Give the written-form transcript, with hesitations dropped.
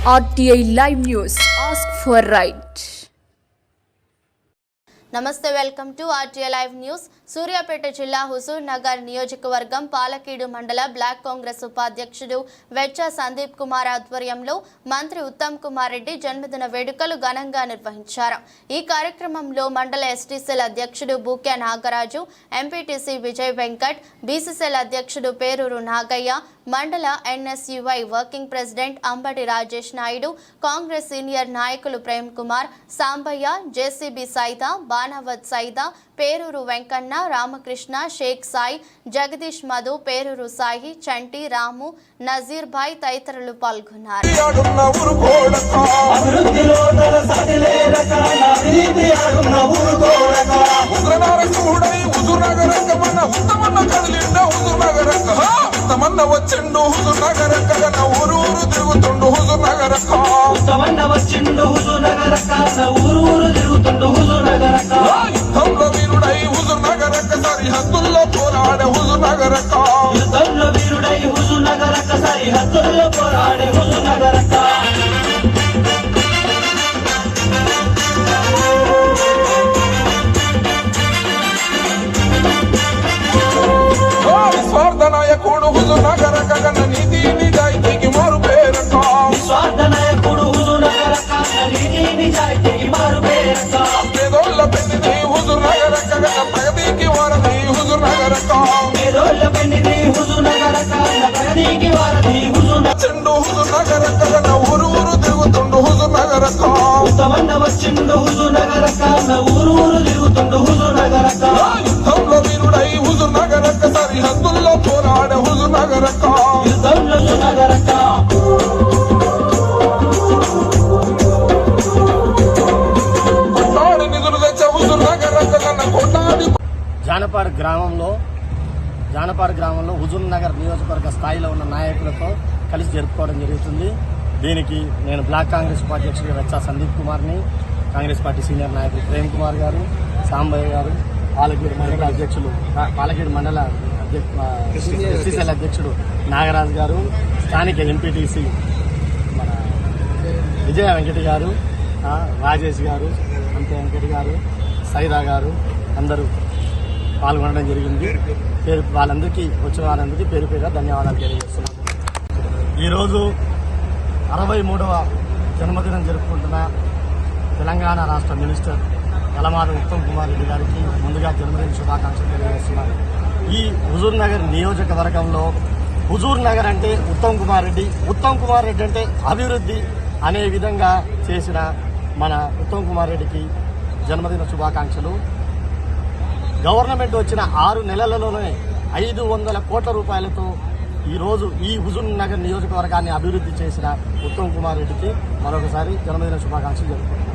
RTI Live News. Ask for right. నమస్తే, welcome to RTI Live News. Suryapet జిల్లా హుజూర్ నగర్ నియోజకవర్గం పాలకీడు మండల బ్లాక్ కాంగ్రెస్ ఉపాధ్యక్షుడు వెచ్చ సందీప్ కుమార్ ఆధ్వర్యంలో మంత్రి ఉత్తమ్ కుమార్ రెడ్డి జన్మదిన వేడుకలు ఘనంగా నిర్వహించారు. ఈ కార్యక్రమంలో మండల ఎస్టీసీఎల్ అధ్యక్షుడు బూక్యా నాగరాజు, ఎంపీటీసీ విజయ్ వెంకట్, బీసీసీఎల్ అధ్యక్షుడు పేరూరు నాగయ్య, మండల NSUI working president Ambati Rajesh Naidu, Congress senior నాయకులు ప్రేమ్ కుమార్, సాంబయ్య, జేసీబీ సైదా, బానావత్ సైదా, పేరూరు వెంకన్న, రామకృష్ణ, షేక్ సాయి, జగదీష్ మధు, పేరూరు సాయి, చంటి, రాము, నజీర్ భాయ్ తదితరులు పాల్గొన్నారు. వచ్చిండు హుజూర్ నగర్ కగన ఊరు తిరుగుతుండు హుజూర్ నగర్ వచ్చిండు హుజూర్ నగర్ ఊరు తిరుగుతుండు హుజూర్ నగర్ యుద్ధంలో వీరుడై హుజూర్ నగర్ సరిహద్దుల్లో పోరాడే హుజూర్ నగర్ యుద్ధంలో వీరుడై హుజూర్ నగర్ సరిహద్దుల్లో పోరాడే హుజూర్ నగర్ స్వార్థ నాయకుడు హుజూర్ నగర్ కగన నీతి నిజాయితీకి మారు పేరట స్వార్థ నాయకుడు హుజూర్ నగర్ కగన నీతి నిజాయితీకి మారు పేరట పేదోళ్ళ పెన్నిది హుజూర్ నగర్ కగన ప్రగతికి వారధి హుజూర్ నగర్ పేదోళ్ళ పెన్నిది హుజూర్ నగర్ కగన ప్రగతికి వారధి హుజూర్ వచ్చిండు హుజూర్ నగర్ కగన ఊరు తిరుగుతుండు హుజూర్ నగర్ ఉత్తమన్న వచ్చిండు హుజూర్ నగర్ కగన ఊరు తిరుగుతుండు హుజూర్ నగర్ యుద్ధంలో వీరుడై హుజూర్ నగర్ సరిహద్దుల్లో పోరాడే హుజూర్ నగర్ యుద్ధంలో నగర్ కొట్లాడి నిధులు తెచ్చే హుజూర్ నగర్ కొట్లాడి జానపాడు గ్రామంలో హుజూర్ నగర్ నియోజకవర్గ స్థాయిలో ఉన్న నాయకులతో కలిసి జరుపుకోవడం జరుగుతుంది. దీనికి నేను బ్లాక్ కాంగ్రెస్ ఉపాధ్యక్షుడు వెచ్చ సందీప్ కుమార్ని, కాంగ్రెస్ పార్టీ సీనియర్ నాయకులు ప్రేమ్ కుమార్ గారు, సాంబయ్య గారు, పాలకీడు మండల ఎస్టీసీఎల్ అధ్యక్షుడు నాగరాజు గారు, స్థానిక ఎంపీటీసీ మన విజయ వెంకట గారు, రాజేష్ గారు, అంతే వెంకట గారు, సైదా గారు అందరూ పాల్గొనడం జరిగింది. వాళ్ళందరికీ వచ్చిన వాళ్ళందరికీ పేరు పేరుగా ధన్యవాదాలు తెలియజేస్తున్నాను. ఈరోజు 63వ జన్మదినం జరుపుకుంటున్న తెలంగాణ రాష్ట్ర మినిస్టర్ యలమాద ఉత్తమ్ కుమార్ రెడ్డి గారికి ముందుగా జన్మదిన శుభాకాంక్షలు తెలియజేస్తున్నారు. ఈ హుజూర్ నగర్ నియోజకవర్గంలో హుజూర్ నగర్ అంటే ఉత్తమ్ కుమార్ రెడ్డి, ఉత్తమ్ కుమార్ రెడ్డి అంటే అభివృద్ధి అనే విధంగా చేసిన మన ఉత్తమ్ కుమార్ రెడ్డికి జన్మదిన శుభాకాంక్షలు. గవర్నమెంట్ వచ్చిన 6 నెలలలోనే 500 కోట్ల రూపాయలతో ఈరోజు ఈ హుజూర్ నగర్ నియోజకవర్గాన్ని అభివృద్ధి చేసిన ఉత్తమ్ కుమార్ రెడ్డికి మరొకసారి జన్మదిన శుభాకాంక్షలు జరుపుకుంటున్నాను.